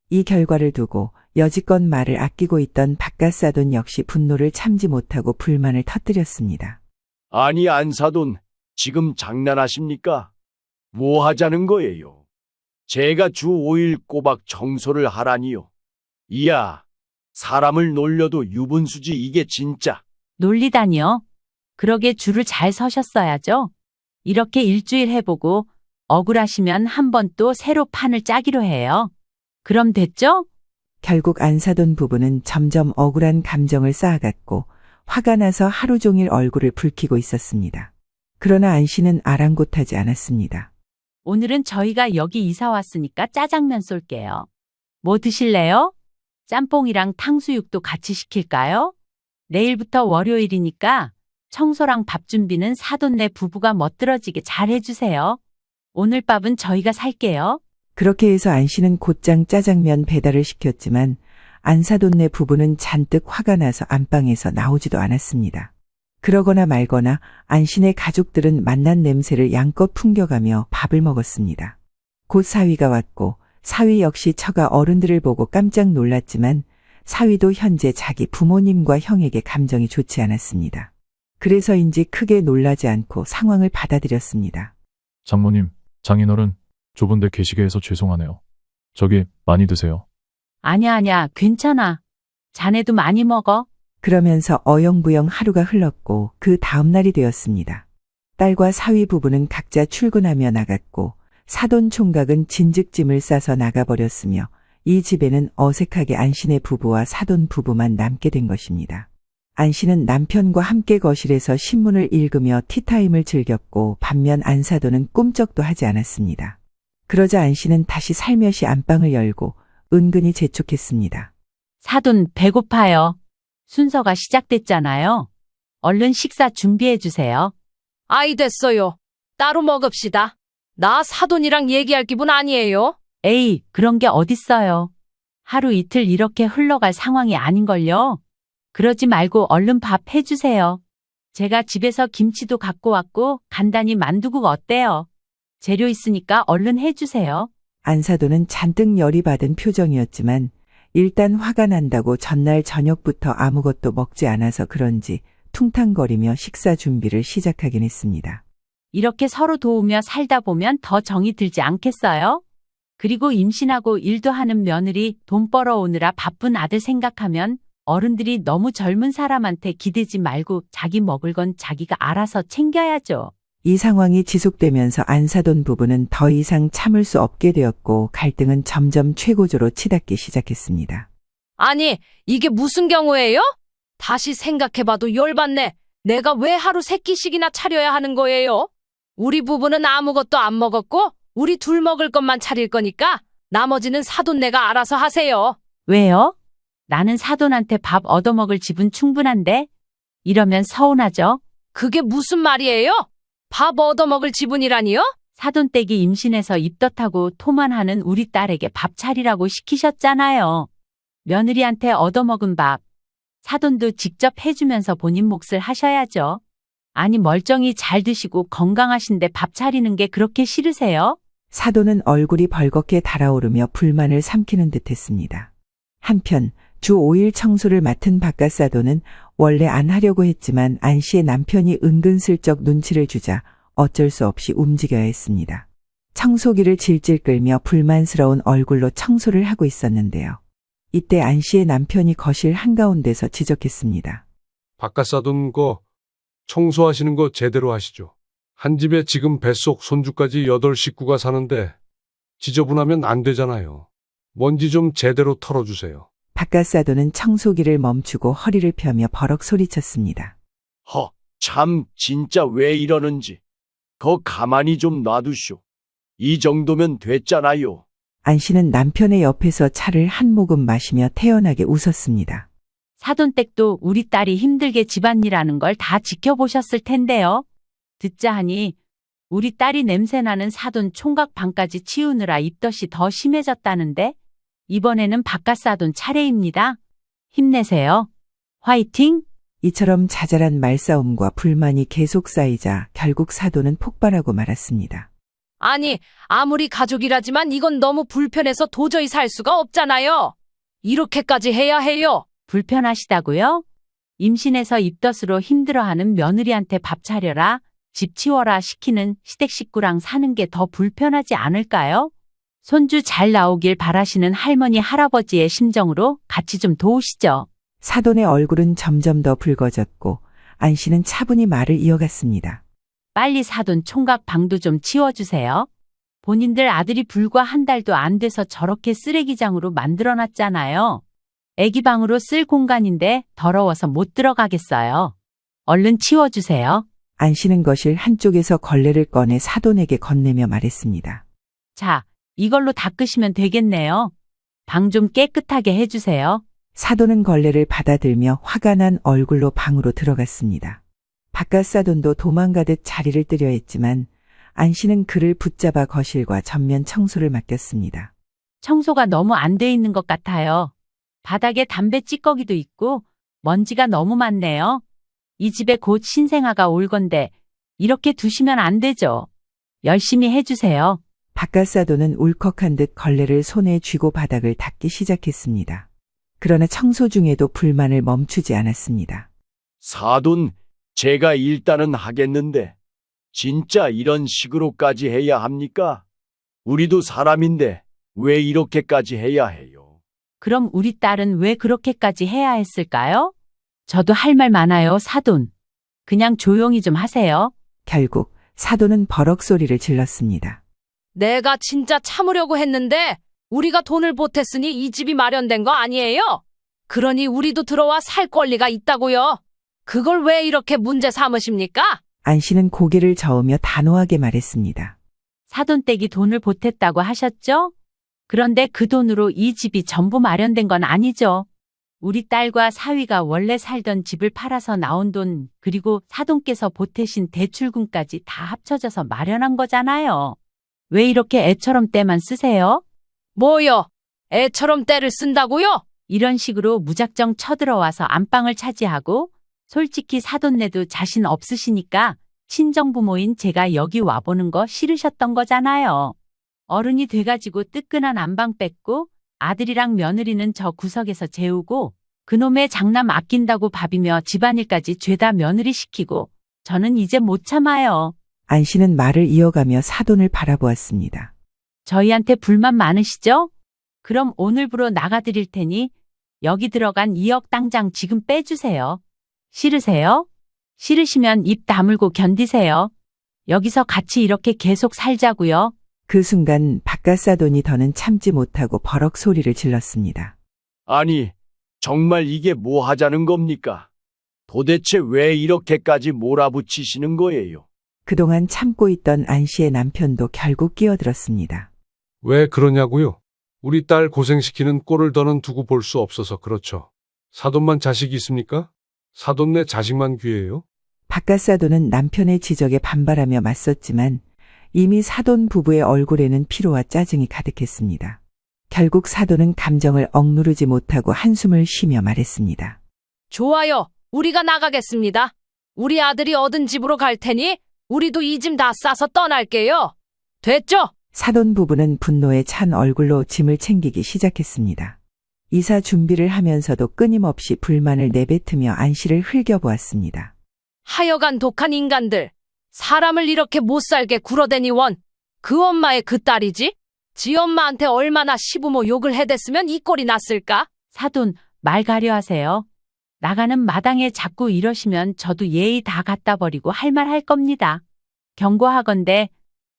[SPEAKER 3] 이 결과를 두고 여지껏 말을 아끼고 있던 박가사돈 역시 분노를 참지 못하고 불만을 터뜨렸습니다.
[SPEAKER 6] 아니 안사돈, 지금 장난하십니까? 뭐 하자는 거예요? 제가 주 5일 꼬박 청소를 하라니요. 이야, 사람을 놀려도 유분수지 이게 진짜.
[SPEAKER 1] 놀리다니요. 그러게 줄을 잘 서셨어야죠. 이렇게 일주일 해보고 억울하시면 한 번 또 새로 판을 짜기로 해요. 그럼 됐죠?
[SPEAKER 3] 결국 안사돈 부부는 점점 억울한 감정을 쌓아갔고 화가 나서 하루 종일 얼굴을 붉히고 있었습니다. 그러나 안 씨는 아랑곳하지 않았습니다.
[SPEAKER 1] 오늘은 저희가 여기 이사 왔으니까 짜장면 쏠게요. 뭐 드실래요? 짬뽕이랑 탕수육도 같이 시킬까요? 내일부터 월요일이니까 청소랑 밥 준비는 사돈네 부부가 멋들어지게 잘 해주세요. 오늘 밥은 저희가 살게요.
[SPEAKER 3] 그렇게 해서 안 씨는 곧장 짜장면 배달을 시켰지만 안사돈네 부부는 잔뜩 화가 나서 안방에서 나오지도 않았습니다. 그러거나 말거나 안 씨네 가족들은 맛난 냄새를 양껏 풍겨가며 밥을 먹었습니다. 곧 사위가 왔고 사위 역시 처가 어른들을 보고 깜짝 놀랐지만 사위도 현재 자기 부모님과 형에게 감정이 좋지 않았습니다. 그래서인지 크게 놀라지 않고 상황을 받아들였습니다.
[SPEAKER 7] 장모님, 장인어른, 좁은데 계시게 해서 죄송하네요. 저기 많이 드세요.
[SPEAKER 1] 아냐, 괜찮아. 자네도 많이 먹어.
[SPEAKER 3] 그러면서 어영부영 하루가 흘렀고 그 다음 날이 되었습니다. 딸과 사위 부부는 각자 출근하며 나갔고 사돈 총각은 진즉짐을 싸서 나가버렸으며 이 집에는 어색하게 안 씨네 부부와 사돈 부부만 남게 된 것입니다. 안 씨는 남편과 함께 거실에서 신문을 읽으며 티타임을 즐겼고 반면 안사돈은 꿈쩍도 하지 않았습니다. 그러자 안 씨는 다시 살며시 안방을 열고 은근히 재촉했습니다.
[SPEAKER 1] 사돈 배고파요. 순서가 시작됐잖아요. 얼른 식사 준비해 주세요.
[SPEAKER 2] 아이 됐어요. 따로 먹읍시다. 나 사돈이랑 얘기할 기분 아니에요.
[SPEAKER 1] 에이, 그런 게 어딨어요. 하루 이틀 이렇게 흘러갈 상황이 아닌걸요. 그러지 말고 얼른 밥 해주세요. 제가 집에서 김치도 갖고 왔고 간단히 만두국 어때요? 재료 있으니까 얼른 해주세요.
[SPEAKER 3] 안사돈은 잔뜩 열이 받은 표정이었지만 일단 화가 난다고 전날 저녁부터 아무것도 먹지 않아서 그런지 퉁탕거리며 식사 준비를 시작하긴 했습니다.
[SPEAKER 1] 이렇게 서로 도우며 살다 보면 더 정이 들지 않겠어요? 그리고 임신하고 일도 하는 며느리 돈 벌어오느라 바쁜 아들 생각하면 어른들이 너무 젊은 사람한테 기대지 말고 자기 먹을 건 자기가 알아서 챙겨야죠.
[SPEAKER 3] 이 상황이 지속되면서 안사돈 부부는 더 이상 참을 수 없게 되었고 갈등은 점점 최고조로 치닫기 시작했습니다.
[SPEAKER 2] 아니, 이게 무슨 경우예요? 다시 생각해봐도 열받네. 내가 왜 하루 3끼씩이나 차려야 하는 거예요? 우리 부부는 아무것도 안 먹었고 우리 둘 먹을 것만 차릴 거니까 나머지는 사돈 내가 알아서 하세요.
[SPEAKER 1] 왜요? 나는 사돈한테 밥 얻어먹을 집은 충분한데? 이러면 서운하죠?
[SPEAKER 2] 그게 무슨 말이에요? 밥 얻어먹을 지분이라니요?
[SPEAKER 1] 사돈댁이 임신해서 입덧하고 토만 하는 우리 딸에게 밥 차리라고 시키셨잖아요. 며느리한테 얻어먹은 밥. 사돈도 직접 해주면서 본인 몫을 하셔야죠. 아니 멀쩡히 잘 드시고 건강하신데 밥 차리는 게 그렇게 싫으세요?
[SPEAKER 3] 사돈은 얼굴이 벌겋게 달아오르며 불만을 삼키는 듯했습니다. 한편 주 5일 청소를 맡은 바깥사돈은 원래 안 하려고 했지만 안 씨의 남편이 은근슬쩍 눈치를 주자 어쩔 수 없이 움직여야 했습니다. 청소기를 질질 끌며 불만스러운 얼굴로 청소를 하고 있었는데요. 이때 안 씨의 남편이 거실 한가운데서 지적했습니다.
[SPEAKER 8] 바깥사돈 청소하시는 거 제대로 하시죠. 한 집에 지금 뱃속 손주까지 8식구가 사는데 지저분하면 안 되잖아요. 먼지 좀 제대로 털어주세요.
[SPEAKER 3] 바깥사돈은 청소기를 멈추고 허리를 펴며 버럭 소리쳤습니다.
[SPEAKER 6] 참 진짜 왜 이러는지. 가만히 좀 놔두쇼. 이 정도면 됐잖아요.
[SPEAKER 3] 안 씨는 남편의 옆에서 차를 한 모금 마시며 태연하게 웃었습니다.
[SPEAKER 1] 사돈댁도 우리 딸이 힘들게 집안일하는 걸 다 지켜보셨을 텐데요. 듣자 하니 우리 딸이 냄새나는 사돈 총각 방까지 치우느라 입덧이 더 심해졌다는데 이번에는 바깥사돈 차례입니다. 힘내세요. 화이팅!
[SPEAKER 3] 이처럼 자잘한 말싸움과 불만이 계속 쌓이자 결국 사돈은 폭발하고 말았습니다.
[SPEAKER 2] 아니, 아무리 가족이라지만 이건 너무 불편해서 도저히 살 수가 없잖아요. 이렇게까지 해야 해요.
[SPEAKER 1] 불편하시다고요? 임신해서 입덧으로 힘들어하는 며느리한테 밥 차려라, 집 치워라 시키는 시댁 식구랑 사는 게 더 불편하지 않을까요? 손주 잘 나오길 바라시는 할머니 할아버지의 심정으로 같이 좀 도우시죠.
[SPEAKER 3] 사돈의 얼굴은 점점 더 붉어졌고 안 씨는 차분히 말을 이어갔습니다.
[SPEAKER 1] 빨리 사돈 총각 방도 좀 치워주세요. 본인들 아들이 불과 한 달도 안 돼서 저렇게 쓰레기장으로 만들어놨잖아요. 애기 방으로 쓸 공간인데 더러워서 못 들어가겠어요. 얼른 치워주세요.
[SPEAKER 3] 안 씨는 거실 한쪽에서 걸레를 꺼내 사돈에게 건네며 말했습니다.
[SPEAKER 1] 자, 이걸로 닦으시면 되겠네요. 방 좀 깨끗하게 해주세요.
[SPEAKER 3] 사돈은 걸레를 받아들며 화가 난 얼굴로 방으로 들어갔습니다. 바깥사돈도 도망가듯 자리를 뜨려 했지만 안 씨는 그를 붙잡아 거실과 전면 청소를 맡겼습니다.
[SPEAKER 1] 청소가 너무 안 돼 있는 것 같아요. 바닥에 담배 찌꺼기도 있고 먼지가 너무 많네요. 이 집에 곧 신생아가 올 건데 이렇게 두시면 안 되죠. 열심히 해주세요.
[SPEAKER 3] 바깥사돈은 울컥한 듯 걸레를 손에 쥐고 바닥을 닦기 시작했습니다. 그러나 청소 중에도 불만을 멈추지 않았습니다.
[SPEAKER 6] 사돈, 제가 일단은 하겠는데 진짜 이런 식으로까지 해야 합니까? 우리도 사람인데 왜 이렇게까지 해야 해요?
[SPEAKER 1] 그럼 우리 딸은 왜 그렇게까지 해야 했을까요? 저도 할 말 많아요, 사돈. 그냥 조용히 좀 하세요.
[SPEAKER 3] 결국 사돈은 버럭 소리를 질렀습니다.
[SPEAKER 2] 내가 진짜 참으려고 했는데 우리가 돈을 보탰으니 이 집이 마련된 거 아니에요? 그러니 우리도 들어와 살 권리가 있다고요. 그걸 왜 이렇게 문제 삼으십니까?
[SPEAKER 3] 안 씨는 고개를 저으며 단호하게 말했습니다.
[SPEAKER 1] 사돈댁이 돈을 보탰다고 하셨죠? 그런데 그 돈으로 이 집이 전부 마련된 건 아니죠. 우리 딸과 사위가 원래 살던 집을 팔아서 나온 돈, 그리고 사돈께서 보태신 대출금까지 다 합쳐져서 마련한 거잖아요. 왜 이렇게 애처럼 때만 쓰세요?
[SPEAKER 2] 뭐요? 애처럼 때를 쓴다고요?
[SPEAKER 1] 이런 식으로 무작정 쳐들어와서 안방을 차지하고 솔직히 사돈 내도 자신 없으시니까 친정부모인 제가 여기 와보는 거 싫으셨던 거잖아요. 어른이 돼가지고 뜨끈한 안방 뺏고 아들이랑 며느리는 저 구석에서 재우고 그놈의 장남 아낀다고 밥이며 집안일까지 죄다 며느리 시키고 저는 이제 못 참아요.
[SPEAKER 3] 안 씨는 말을 이어가며 사돈을 바라보았습니다.
[SPEAKER 1] 저희한테 불만 많으시죠? 그럼 오늘부로 나가드릴 테니 여기 들어간 2억 당장 지금 빼주세요. 싫으세요? 싫으시면 입 다물고 견디세요. 여기서 같이 이렇게 계속 살자고요.
[SPEAKER 3] 그 순간 바깥 사돈이 더는 참지 못하고 버럭 소리를 질렀습니다.
[SPEAKER 6] 아니, 정말 이게 뭐 하자는 겁니까? 도대체 왜 이렇게까지 몰아붙이시는 거예요?
[SPEAKER 3] 그동안 참고 있던 안 씨의 남편도 결국 끼어들었습니다.
[SPEAKER 8] 왜 그러냐고요? 우리 딸 고생시키는 꼴을 더는 두고 볼 수 없어서 그렇죠. 사돈만 자식이 있습니까? 사돈네 자식만 귀해요?
[SPEAKER 3] 바깥 사돈은 남편의 지적에 반발하며 맞섰지만 이미 사돈 부부의 얼굴에는 피로와 짜증이 가득했습니다. 결국 사돈은 감정을 억누르지 못하고 한숨을 쉬며 말했습니다.
[SPEAKER 2] 좋아요. 우리가 나가겠습니다. 우리 아들이 얻은 집으로 갈 테니 우리도 이 짐 다 싸서 떠날게요. 됐죠?
[SPEAKER 3] 사돈 부부는 분노에 찬 얼굴로 짐을 챙기기 시작했습니다. 이사 준비를 하면서도 끊임없이 불만을 내뱉으며 안 씨를 흘겨보았습니다.
[SPEAKER 2] 하여간 독한 인간들. 사람을 이렇게 못살게 굴어대니 원. 그 엄마의 그 딸이지? 지 엄마한테 얼마나 시부모 욕을 해댔으면 이 꼴이 났을까?
[SPEAKER 1] 사돈, 말 가려 하세요. 나가는 마당에 자꾸 이러시면 저도 예의 다 갖다 버리고 할 말 할 겁니다. 경고하건대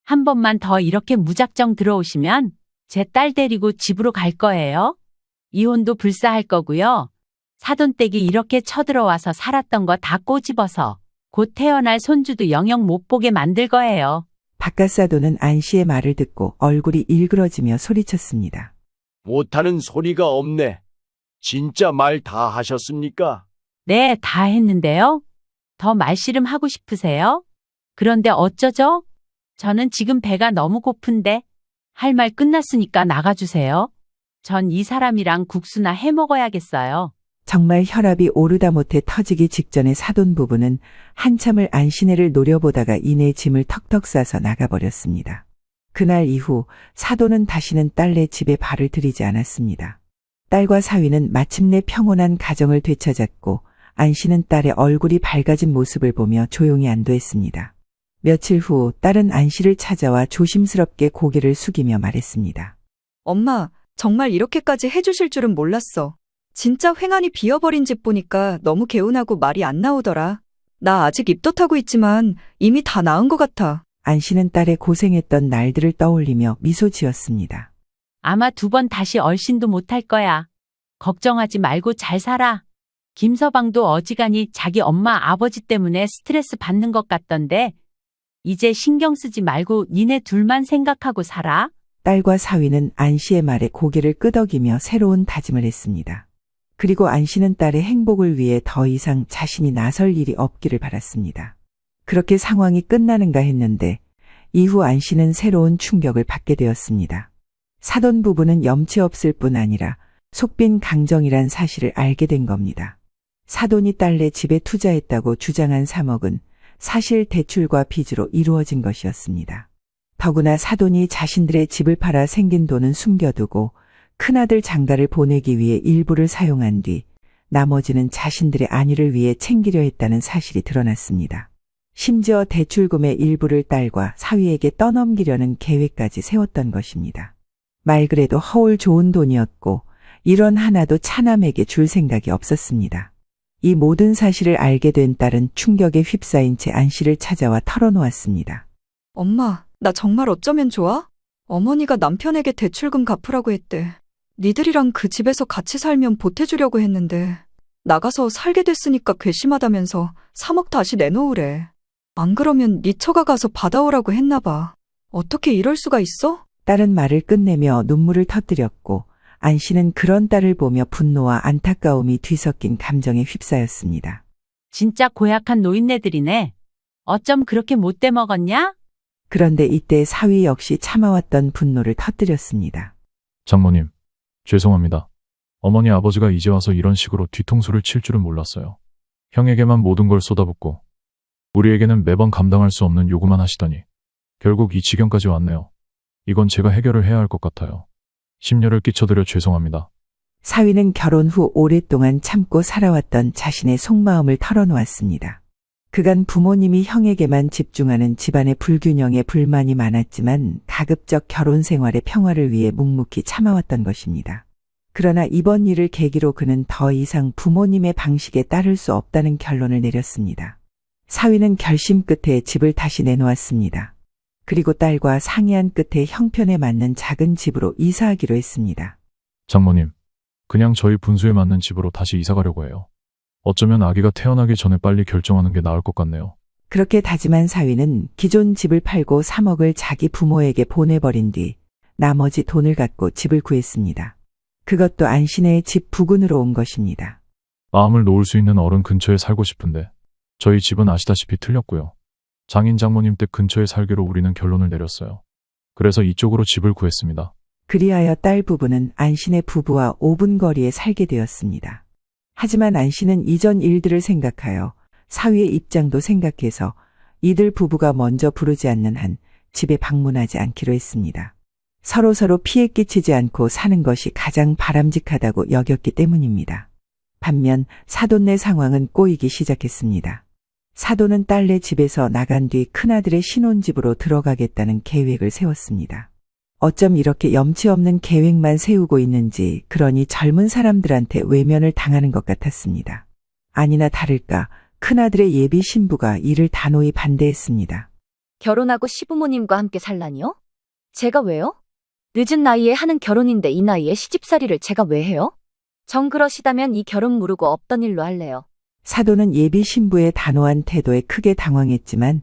[SPEAKER 1] 한 번만 더 이렇게 무작정 들어오시면 제 딸 데리고 집으로 갈 거예요. 이혼도 불사할 거고요. 사돈댁이 이렇게 쳐들어와서 살았던 거 다 꼬집어서 곧 태어날 손주도 영영 못 보게 만들 거예요.
[SPEAKER 3] 바깥 사돈은 안 씨의 말을 듣고 얼굴이 일그러지며 소리쳤습니다.
[SPEAKER 6] 못하는 소리가 없네. 진짜 말 다 하셨습니까?
[SPEAKER 1] 네, 다 했는데요. 더 말씨름 하고 싶으세요? 그런데 어쩌죠? 저는 지금 배가 너무 고픈데 할 말 끝났으니까 나가주세요. 전 이 사람이랑 국수나 해 먹어야겠어요.
[SPEAKER 3] 정말 혈압이 오르다 못해 터지기 직전에 사돈 부부는 한참을 안 씨네를 노려보다가 이내 짐을 턱턱 싸서 나가버렸습니다. 그날 이후 사돈은 다시는 딸네 집에 발을 들이지 않았습니다. 딸과 사위는 마침내 평온한 가정을 되찾았고 안 씨는 딸의 얼굴이 밝아진 모습을 보며 조용히 안도했습니다. 며칠 후 딸은 안 씨를 찾아와 조심스럽게 고개를 숙이며 말했습니다.
[SPEAKER 4] 엄마, 정말 이렇게까지 해주실 줄은 몰랐어. 진짜 횡하니 비어버린 집 보니까 너무 개운하고 말이 안 나오더라. 나 아직 입덧하고 있지만 이미 다 나은 것 같아.
[SPEAKER 3] 안 씨는 딸의 고생했던 날들을 떠올리며 미소 지었습니다.
[SPEAKER 1] 아마 2번 다시 얼씬도 못할 거야. 걱정하지 말고 잘 살아. 김서방도 어지간히 자기 엄마 아버지 때문에 스트레스 받는 것 같던데 이제 신경 쓰지 말고 니네 둘만 생각하고 살아.
[SPEAKER 3] 딸과 사위는 안 씨의 말에 고개를 끄덕이며 새로운 다짐을 했습니다. 그리고 안 씨는 딸의 행복을 위해 더 이상 자신이 나설 일이 없기를 바랐습니다. 그렇게 상황이 끝나는가 했는데 이후 안 씨는 새로운 충격을 받게 되었습니다. 사돈 부부는 염치 없을 뿐 아니라 속빈 강정이란 사실을 알게 된 겁니다. 사돈이 딸네 집에 투자했다고 주장한 3억은 사실 대출과 빚으로 이루어진 것이었습니다. 더구나 사돈이 자신들의 집을 팔아 생긴 돈은 숨겨두고 큰아들 장가를 보내기 위해 일부를 사용한 뒤 나머지는 자신들의 안위를 위해 챙기려 했다는 사실이 드러났습니다. 심지어 대출금의 일부를 딸과 사위에게 떠넘기려는 계획까지 세웠던 것입니다. 말 그래도 허울 좋은 돈이었고 1원 하나도 차남에게 줄 생각이 없었습니다. 이 모든 사실을 알게 된 딸은 충격에 휩싸인 채 안 씨를 찾아와 털어놓았습니다.
[SPEAKER 4] 엄마, 나 정말 어쩌면 좋아? 어머니가 남편에게 대출금 갚으라고 했대. 니들이랑 그 집에서 같이 살면 보태주려고 했는데 나가서 살게 됐으니까 괘씸하다면서 3억 다시 내놓으래. 안 그러면 니 처가 가서 받아오라고 했나 봐. 어떻게 이럴 수가 있어?
[SPEAKER 3] 딸은 말을 끝내며 눈물을 터뜨렸고 안 씨는 그런 딸을 보며 분노와 안타까움이 뒤섞인 감정에 휩싸였습니다.
[SPEAKER 1] 진짜 고약한 노인네들이네. 어쩜 그렇게 못돼 먹었냐?
[SPEAKER 3] 그런데 이때 사위 역시 참아왔던 분노를 터뜨렸습니다.
[SPEAKER 7] 장모님, 죄송합니다. 어머니 아버지가 이제 와서 이런 식으로 뒤통수를 칠 줄은 몰랐어요. 형에게만 모든 걸 쏟아붓고 우리에게는 매번 감당할 수 없는 요구만 하시더니 결국 이 지경까지 왔네요. 이건 제가 해결을 해야 할 것 같아요. 심려를 끼쳐드려 죄송합니다.
[SPEAKER 3] 사위는 결혼 후 오랫동안 참고 살아왔던 자신의 속마음을 털어놓았습니다. 그간 부모님이 형에게만 집중하는 집안의 불균형에 불만이 많았지만 가급적 결혼 생활의 평화를 위해 묵묵히 참아왔던 것입니다. 그러나 이번 일을 계기로 그는 더 이상 부모님의 방식에 따를 수 없다는 결론을 내렸습니다. 사위는 결심 끝에 집을 다시 내놓았습니다. 그리고 딸과 상의한 끝에 형편에 맞는 작은 집으로 이사하기로 했습니다.
[SPEAKER 7] 장모님, 그냥 저희 분수에 맞는 집으로 다시 이사 가려고 해요. 어쩌면 아기가 태어나기 전에 빨리 결정하는 게 나을 것 같네요.
[SPEAKER 3] 그렇게 다짐한 사위는 기존 집을 팔고 3억을 자기 부모에게 보내버린 뒤 나머지 돈을 갖고 집을 구했습니다. 그것도 안시내의 집 부근으로 온 것입니다.
[SPEAKER 7] 마음을 놓을 수 있는 어른 근처에 살고 싶은데 저희 집은 아시다시피 틀렸고요. 장인 장모님 댁 근처에 살기로 우리는 결론을 내렸어요. 그래서 이쪽으로 집을 구했습니다.
[SPEAKER 3] 그리하여 딸 부부는 안신의 부부와 5분 거리에 살게 되었습니다. 하지만 안신은 이전 일들을 생각하여 사위의 입장도 생각해서 이들 부부가 먼저 부르지 않는 한 집에 방문하지 않기로 했습니다. 서로 피해 끼치지 않고 사는 것이 가장 바람직하다고 여겼기 때문입니다. 반면 사돈네 상황은 꼬이기 시작했습니다. 사돈은 딸네 집에서 나간 뒤 큰아들의 신혼집으로 들어가겠다는 계획을 세웠습니다. 어쩜 이렇게 염치 없는 계획만 세우고 있는지 그러니 젊은 사람들한테 외면을 당하는 것 같았습니다. 아니나 다를까 큰아들의 예비 신부가 이를 단호히 반대했습니다.
[SPEAKER 9] 결혼하고 시부모님과 함께 살라니요? 제가 왜요? 늦은 나이에 하는 결혼인데 이 나이에 시집살이를 제가 왜 해요? 정 그러시다면 이 결혼 무르고 없던 일로 할래요.
[SPEAKER 3] 사돈은 예비 신부의 단호한 태도에 크게 당황했지만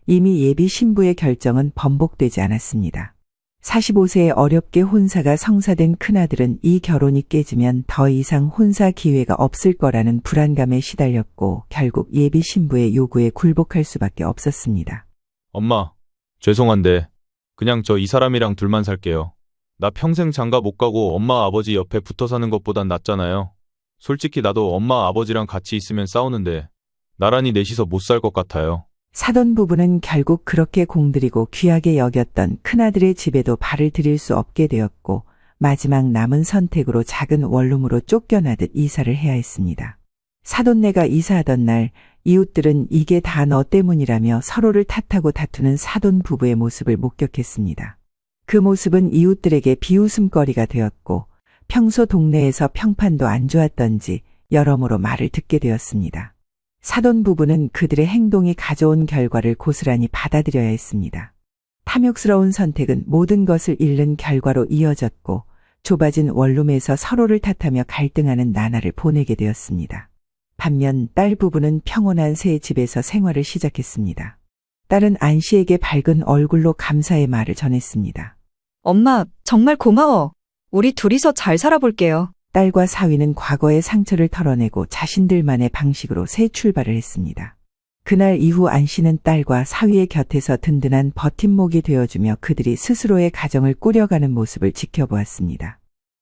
[SPEAKER 3] 이미 예비 신부의 결정은 번복되지 않았습니다. 45세에 어렵게 혼사가 성사된 큰아들은 이 결혼이 깨지면 더 이상 혼사 기회가 없을 거라는 불안감에 시달렸고 결국 예비 신부의 요구에 굴복할 수밖에 없었습니다.
[SPEAKER 5] 엄마, 죄송한데 그냥 저 이 사람이랑 둘만 살게요. 나 평생 장가 못 가고 엄마 아버지 옆에 붙어 사는 것보단 낫잖아요. 솔직히 나도 엄마 아버지랑 같이 있으면 싸우는데 나란히 넷이서 못 살 것 같아요.
[SPEAKER 3] 사돈 부부는 결국 그렇게 공들이고 귀하게 여겼던 큰아들의 집에도 발을 들일 수 없게 되었고 마지막 남은 선택으로 작은 원룸으로 쫓겨나듯 이사를 해야 했습니다. 사돈네가 이사하던 날 이웃들은 이게 다 너 때문이라며 서로를 탓하고 다투는 사돈 부부의 모습을 목격했습니다. 그 모습은 이웃들에게 비웃음거리가 되었고 평소 동네에서 평판도 안 좋았던지 여러모로 말을 듣게 되었습니다. 사돈 부부는 그들의 행동이 가져온 결과를 고스란히 받아들여야 했습니다. 탐욕스러운 선택은 모든 것을 잃는 결과로 이어졌고 좁아진 원룸에서 서로를 탓하며 갈등하는 나날을 보내게 되었습니다. 반면 딸 부부는 평온한 새 집에서 생활을 시작했습니다. 딸은 안 씨에게 밝은 얼굴로 감사의 말을 전했습니다.
[SPEAKER 4] 엄마, 정말 고마워. 우리 둘이서 잘 살아볼게요.
[SPEAKER 3] 딸과 사위는 과거의 상처를 털어내고 자신들만의 방식으로 새 출발을 했습니다. 그날 이후 안 씨는 딸과 사위의 곁에서 든든한 버팀목이 되어주며 그들이 스스로의 가정을 꾸려가는 모습을 지켜보았습니다.